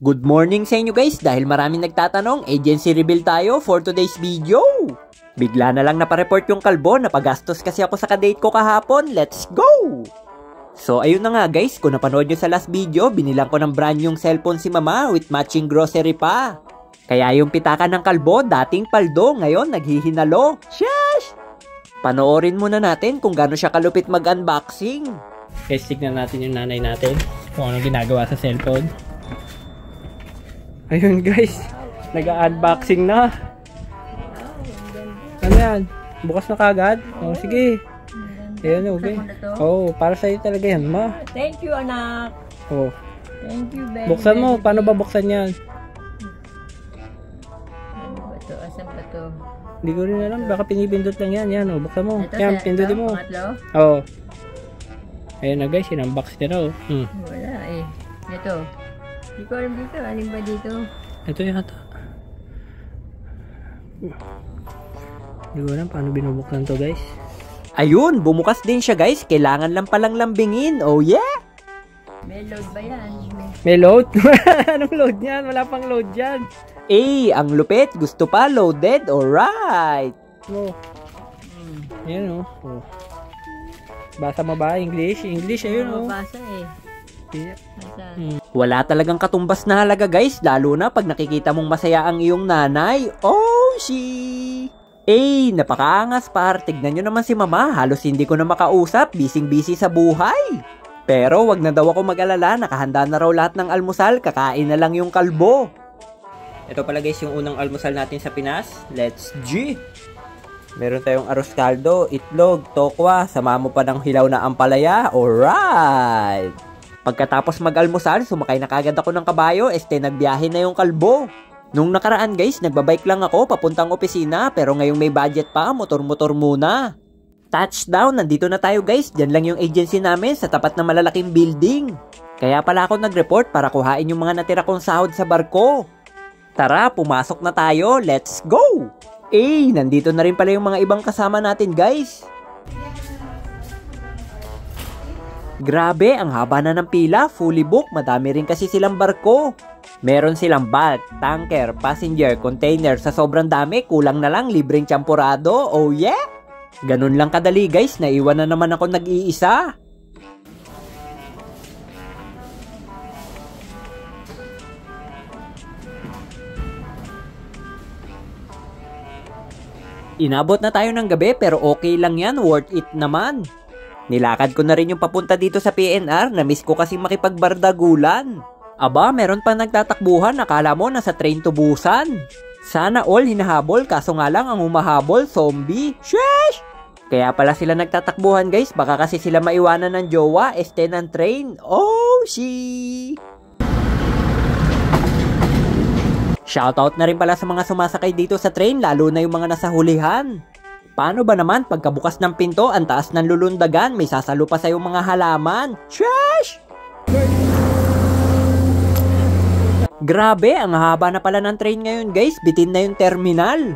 Good morning sa inyo guys, dahil maraming nagtatanong, agency reveal tayo for today's video. Bigla na lang napareport yung kalbo, napagastos kasi ako sa kadate ko kahapon, let's go! So ayun na nga guys, kung napanood nyo sa last video, binilang ko ng brand yung cellphone si mama with matching grocery pa. Kaya yung pitaka ng kalbo, dating paldo, ngayon naghihinalo. Sheesh! Panoorin muna natin kung gaano siya kalupit mag-unboxing. Guys, tignan natin yung nanay natin, kung anong ginagawa sa cellphone. Ayun guys, nag-unboxing na. Ano yan? Bukas na kagad? Oh, sige. Ayun, okay. Oh, para sa'yo talaga yan, ma. Thank you, anak. Oh. Thank you, baby. Buksan mo, paano ba buksan yan? Ano ba ito? Asan ba ito? Hindi ko rin alam, baka pinipindot lang yan. Yan, oh, buksan mo. Ito, yan, pindutin mo. Pangatlo? Oh. Ayun na guys, in-unbox niya na, oh. Wala eh. Ito. Hindi ko alam dito. Alin ba dito? Ito yata. Hindi ko alam paano binubuksan to guys. Ayun, bumukas din siya guys. Kailangan lang palang lambingin. Oh yeah! May load ba yan? May load? Anong load yan? Wala pang load yan. Eh, ang lupit. Gusto pa loaded? Alright. Oh. Ayan oh. Oh. Basa mo ba? English? English, ayun oh. Basa eh. Yeah. Wala talagang katumbas na halaga guys, lalo na pag nakikita mong masaya ang iyong nanay. Oh, she! Eh, napakaangas par. Tignan nyo naman si mama, halos hindi ko na makausap, busy sa buhay. Pero wag na daw ako mag-alala, nakahanda na raw lahat ng almusal, kakain na lang yung kalbo. Ito pala guys yung unang almusal natin sa Pinas. Let's G! Meron tayong arroz caldo, itlog, tokwa, sama mo pa ng hilaw na ampalaya. Alright! Pagkatapos mag-almusal, sumakay na kagad ako ng kabayo, nagbiyahe na yung kalbo. Nung nakaraan guys, nagbabike lang ako papuntang opisina, pero ngayong may budget pa, motor-motor muna. Touchdown, nandito na tayo guys, dyan lang yung agency namin sa tapat ng malalaking building. Kaya pala ako nag-report para kuhain yung mga natira kong sahod sa barko. Tara, pumasok na tayo, let's go! Eh, nandito na rin pala yung mga ibang kasama natin guys. Grabe, ang haba na ng pila, fully book, madami rin kasi silang barko. Meron silang bulk, tanker, passenger, container, sa sobrang dami, kulang na lang, libreng champurado, oh yeah! Ganun lang kadali guys, naiwan na naman ako nag-iisa. Inabot na tayo ng gabi pero okay lang yan, worth it naman. Nilakad ko na rin yung papunta dito sa PNR, na-miss ko kasi makipagbardagulan. Aba, meron pa nagtatakbuhan, akala mo nasa train to Busan. Sana all hinahabol, kaso nga lang ang humahabol, zombie. Sheesh! Kaya pala sila nagtatakbuhan guys, baka kasi sila maiwanan ng jowa, ng train. Oh, she! Shoutout na rin pala sa mga sumasakay dito sa train, lalo na yung mga nasa hulihan. Paano ba naman pagkabukas ng pinto, ang taas ng lulundagan, may sasalo pa sa'yo mga halaman? Sheesh! Grabe, ang haba na pala ng train ngayon guys, bitin na yung terminal.